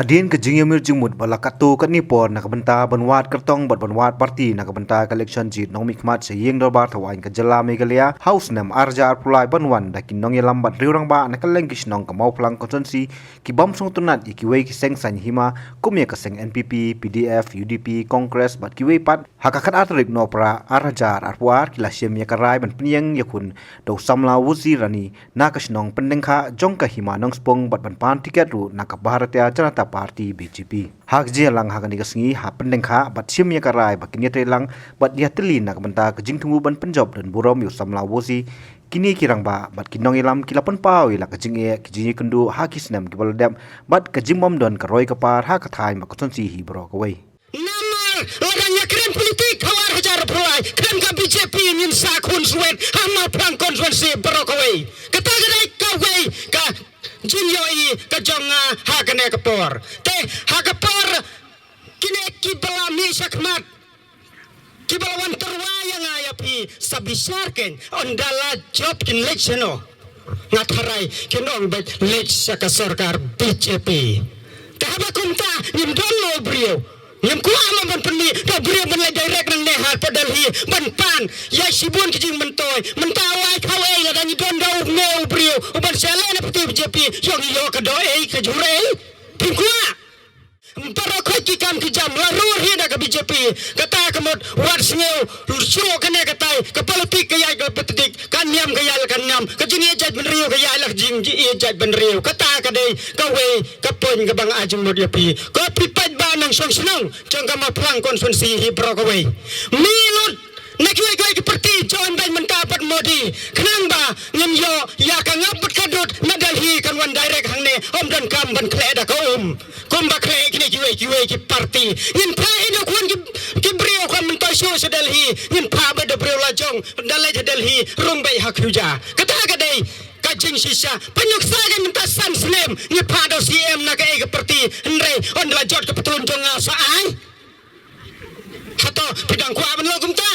Hadirin kejingnya jumut balakatu kat nipor nak benta banwat kertong bat banwat parti nak benta collection jit nong mikmat seyeng dorbar thawain ke jela Meghalaya house nam arja arpulai banwan dakin nong yelam bat riurang ba nak lengkis nong kamau plang konsensi ki bam song tunat ikiwei ki seng san hima kumya ka seng NPP PDF UDP Congress bat kiwei pat hakakat atrik no pra arjar arpuar kilasiem ya karai ban penyeng yakun do samla wuzi rani nakas nong pendengkha jongka hima nong spong bat ban pan tiket ru nak Bharatiya Janata Parti BJP. Hak je lang hak ni kesengi ha pendengkha bat sim ya karai bakin ya telang bat dia teli nak benta kejing tunggu ban penjob dan burom yu samla wuzi kini kirang ba bat kinong ilam kilapan pau ila kejing e kejing kendu hakis nam kibal dam bat kejing mom don keroi kepar ha kathai ma konsensi hi bro kawai. Namar orangnya keren politik hawar hajar perolai keren ka BJP ingin sakun suet hama plang konsensi bro kawai kata gadai kawai ka Jinyoi kejonga hakane kepor. Te hakapor kini kibalami sakmat. Kibalawan terwayang ayapi sabisarken ondala job kin lekseno. Ngatarai kinong bet leksa ka sarkar BJP. Te habakunta nyimdon lo brio. Yang kuama ban penni do brio ban le direct nang nehal padal hi ban pan ya sibun kijing mentoy mentawai kawai la dan don do no brio ban sele na peti BJP yong yo ka do ka jure pingkua Para kaki kam kijam larur hina ka BJP kata kamot wat sngeu rusyo kane katai ka politik kaya ka petik kan nyam kaya kan nyam ka jini ejat ben riu kaya lah jing ji ejat ben riu kata ka dei ka we ka pon ka bang ajeng mod yapi ka pipat ba nang song senang jong ka maplang konsensi hi pro ka we milut nakiway ko parti John Bay mendapat modi kenang ba ngem yo ya ka ngapet kadut nadalhi kan wan direct hang ne om dan kam ban kleda ka kum ba kle kini kiway ki parti ngin pa ido kwan ki brio kan mentoy so sedalhi ngin pa ba de brio lajong dalai delhi rung bay hakruja kata ka dei kajing sisa penyuksa kan minta san snem ni pa do CM na ka parti ndre on la jot ka petun jong sa ai hato pidang kwa ban lo kumta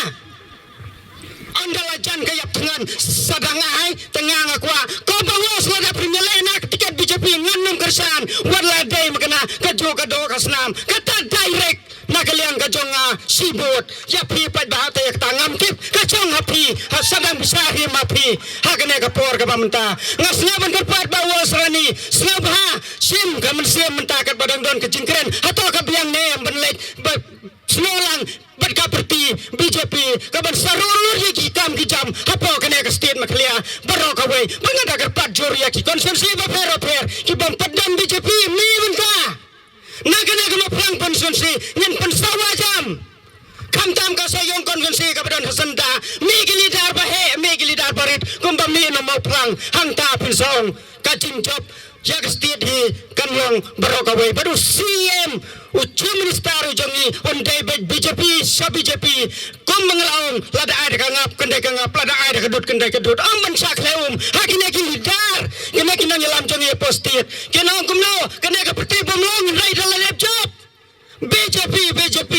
Andala jan gayap dengan sadang ai tengah ngakwa kau bawas lada primelena tiket BJP nganum kersan warla day magana kajo kado kasnam kata direct nagaliang kajonga sibut ya pipat bahata yak tangam tip kajong hapi sadang bisahi mapi hakane kapor ka pamenta ngasnya ban kerpat bawas rani snabha sim kamen sim mentakat badang don kejingkren atau kabiang nem benlek Snolang berkaperti BJP kaban sarulur ye kitam kijam hapo kene ka state maklia baro ka we bangada ka pajor ya ki konsensi ba pero ki bam padam BJP mi benta nagana ka maplang konsensi nyen pansawa jam kam tam ka sayong konsensi ka badan hasanda mi gilidar bahe mi gilidar barit kumba mi no maplang hangta pinsong ka jinjop ya ka state hi kanwang baro ka we baru CM Ucu minister ujangi ondai BJP sa BJP kum mengelaung lada ada kangap kendai kangap lada ada kedut amban sakleum hakine kilidar kene kinang yelam jangi postir kinang kumno kene ka peti bomlong rai dalam job BJP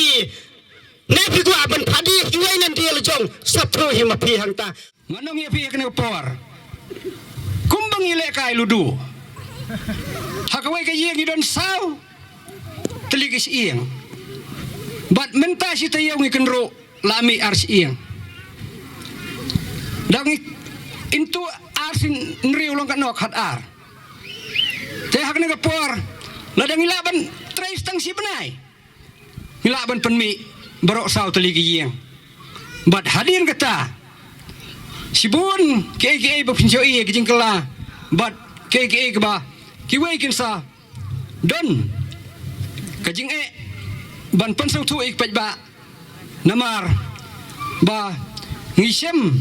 nepi ku aban padi kiwai nan dia lejong satru himapi hangta nganong ye pi kene por kumbang ile kai ludu hakawai ka ye ngidon saw teligis iyang bat menta si tayaw ngi kenro lami ars iyang dang into arsin nriu long kanok hat ar te hak ne kapor ladang ilaban trace tang si benai ilaban penmi barok saw teligi iyang bat hadir kata sibun KKA bapinjo iya kijingkela bat KKA keba kiwai kinsa don kajing ban pansang tu ik ba namar ba ngisem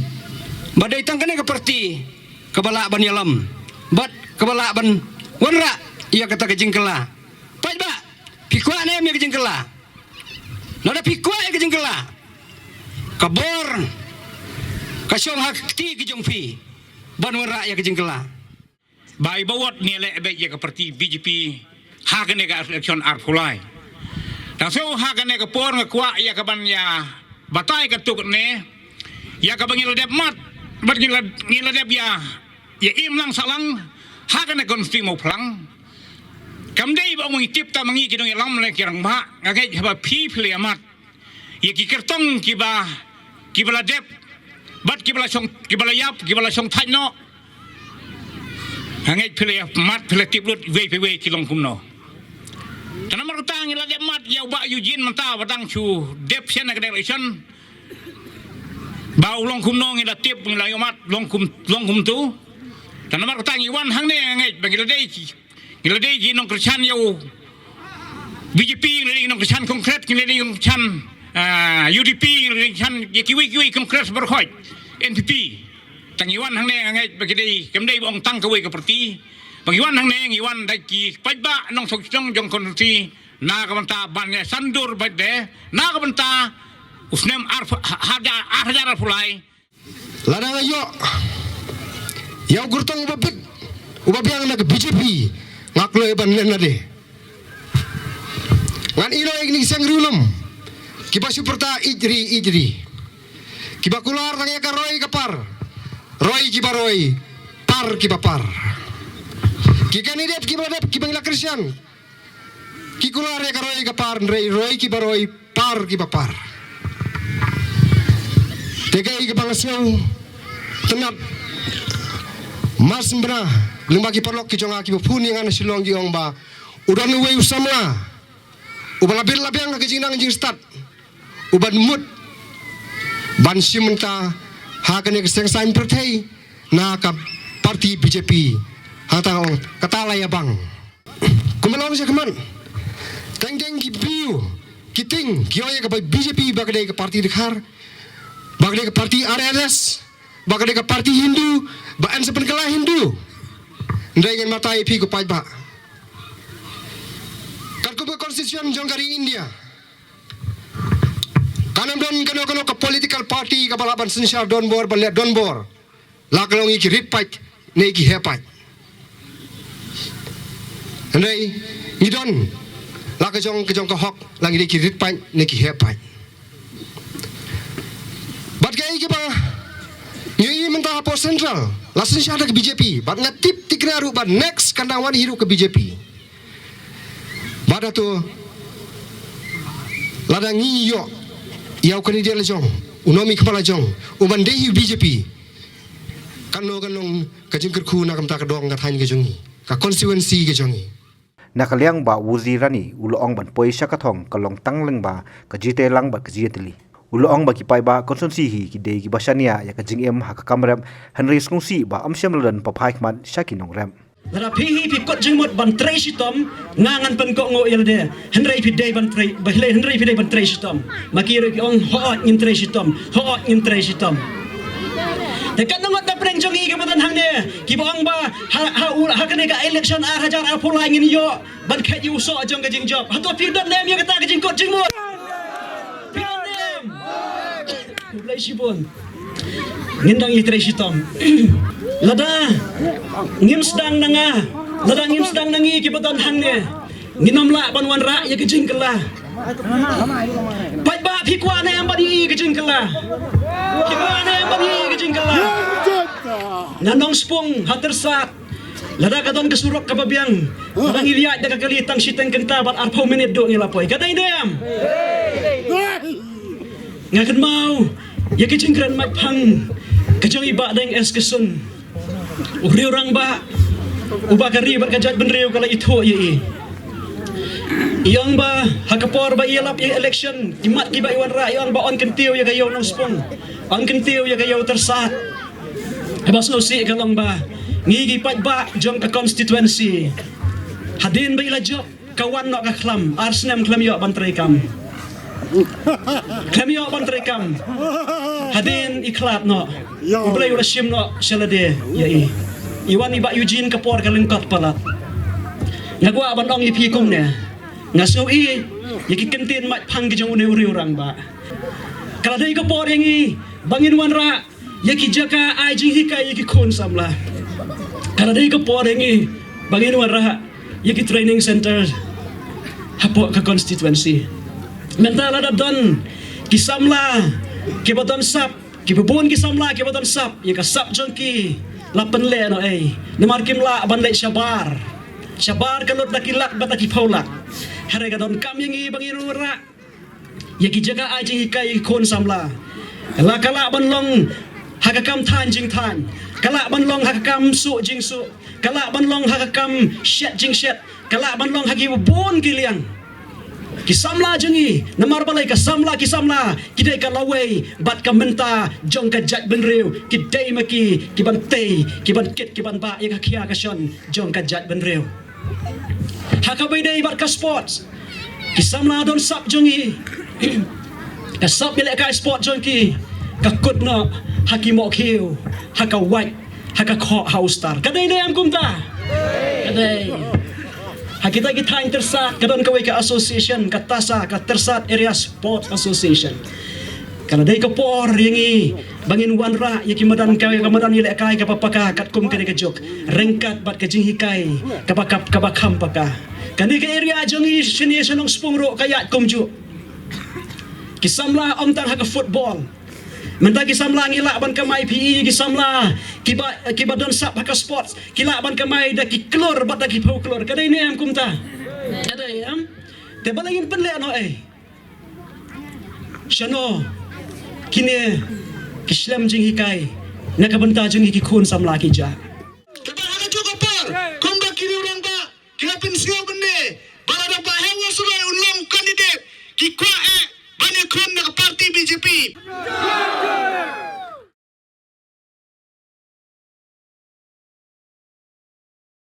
badai tangkane ke parti kebala ban yalam bat kebala ban wanra ia kata kajing kela ba pikwa ne me kajing kela nada pikwa kajing kela kabor kasyong hakti kajong fi ban wanra ia kajing kela bai bawat ni le be ye ke parti BJP hakane ka election arpulai dan so hakane ka por ngakwa ya ka ban ya batai ka tuk ne ya ka bangil dep mat bat ngila dep ya im lang salang hakane konsti mo plang Kamdai ba mengitip ta mengi kidong lam le kirang ba ngagai haba pi phle amat ye ki kertong ki bala dep bat ki bala yap ki bala song thai no ngagai phle mat phle tip lut we ki long kum no tanamar tang ila dep mat ya ba yu jin manta badang chu dep chen na election ba long kum no ila tip ngila yo mat long kum tu tanamar tang iwan hang ne ngagai bagi la dei ki nong kerchan yo BJP ngi nong kerchan konkret ngi nong kerchan UDP ngi kerchan kiwi konkret berkhoi NPP tangiwan hang ne ngai bagi dei kemdei bong tang kawi ka parti bagiwan hang ne ngiwan dai ki paiba nong sok chong jong konti na ka banta ban ne sandur bade na ka banta usnem hajar fulai lada yo yaw gurtong ubabiang na BJP ngaklo ban na de ngan ilo igni sang rulum kiba superta ijri kiba kular tang ka roy kapar roy kiba roy par kiba par ki kandidat kiba la Christian ki kular ka roy kapar roy kiba roy par kiba par tegai kiba ngasau tenat mas mbra lima ki parlok ki jonga ki puni ngana silong gi ong ba udan we usamla ubala bir labiang ka jinang jing start uban mut ban simenta ha kane ke seng sain perthei na ka parti BJP hata ong katala ya bang kumalong sa kaman tengdeng ki biu kiting ki oya ka BJP bagade ka parti dikhar bagade ka parti RLS bagade ka parti Hindu ba an sepen kala Hindu ndai ngan matai pi ko pai ba kat ko constitution jong kari India kanam don kano ka political party ka balaban sinsar don bor la kalong iki rit pai ne ki he pai ndai idon la ka jong ka hok lang ki rit pai ne ki he pai bat kai ki ba Yui mentah apa central, lasen syada ke BJP, bat ngatip tikraru bat next kandang wani hiru ke BJP. Bada tu, ladang iyo, iau kani dia lejong, unomi kepala jong, uman dehi BJP. Kanong kajing kerku nak kamta kedong kathain ke jongi, ka konstituensi ke jongi. Nakaliang ba wuzirani uloong ban poi syakathong kalong tangleng ba kajite lang ba kajiteli. Uloong bagi pai ba konsensi hi ki dei ki basania ya ka jingem ha ka kamrem Henry skungsi ba amsiam ladan papai kman shakinong rem Lara pihi pi kot jingmot ban trai sitom ngangan pen ko ngo yelde Henry pi dei ban trai ba hele Henry pi dei ban trai sitom makire ki ong ho ngin trai sitom Dekat nongot na preng jongi ke batan hang ne ki bong ba ha kene ka election hajar pulai ngin yo ban khet yu so jong ka jing job ha to pi don nem ya kata ka jing kot jingmot Blai sibon ngindang itrai sitom lada ngim sedang nangi ki badan hang ne nginom la banwan ra ya ke jingkela pai ba phikwa ne am badi ke jingkela nanong spung hatersat lada kadon kesurok kababiang kadang iliat da kalitang siteng kenta bat arpau minit do ngilapoi kadai dem ngakan mau ya kecingkran mat pang kejong iba deng es kesun uriu orang ba uba kari bat kajat benriu kala itu ye yang ba hakapor ba ialap ye election imat kiba iwan ra yang ba on kentiu ya kayo nang spong on kentiu ya kayo tersat habas no si kalong ba ngigi pat ba jong ka constituency hadin ba ila job kawan no ka klam arsnam klam yo bantrai kam kami yo ban trekam hadin iklat no ublay ula sim no selade ye iwan iba Eugene kapor kalengkat palat ngagwa ban ong ipi kum ne ngaso i yaki kentin mat pang gi jong uri orang ba kala dei kapor yangi bangin wan ra yaki jaka ai jing hika yaki kon samla kala dei kapor yangi bangin wan ra yaki training center hapo ka constituency mental ada don kisamla kibaton sap kibubun kisamla kibaton sap ya ka sap jongki lapen le no namar kim la ban le shabar Syabar kalot dakilak bataki paulak. Hari kadon kam yang i bangi rura. Yaki jaga aji hikai kon samla. La kala banlong hakakam tan jing tan. Kala banlong hakakam su jing su. Kala banlong hakakam shet jing shet. Kala banlong hagi bon kiliang. Kisamla jengi namar balai kisamla kidai ka lawai bat ka menta jong ka jat benriu kidai maki kiban tei kiban kit kiban ba ya ka kia ka shon jong ka jat benriu hakabai dai bat ka sports kisamla don sap jengi ka sap bile ka sport jongi ka kut no hakimok hiu haka white haka kho house star kadai dai am kumta kadai kita tersat kadon kawai ka association katasa ka tersat area sports association kana dai ka por yangi bangin wanra yaki madan kawai ka madan ile kai ka papaka kat kum ka jok rengkat bat ka jing hikai ka bakap ka bakham paka kani ka area jongi sini sanong spungro kayat kumju kisamla omtan ha ka football Menta kisamla ngila ban kamai PE kisamla kiba don sap haka sports kila ban kamai da ki klor bat da ki pau klor kadai ni am kumta kadai am te balangin penle no shano kine kislam jing hikai nakabanta jing ki khun samla ki ja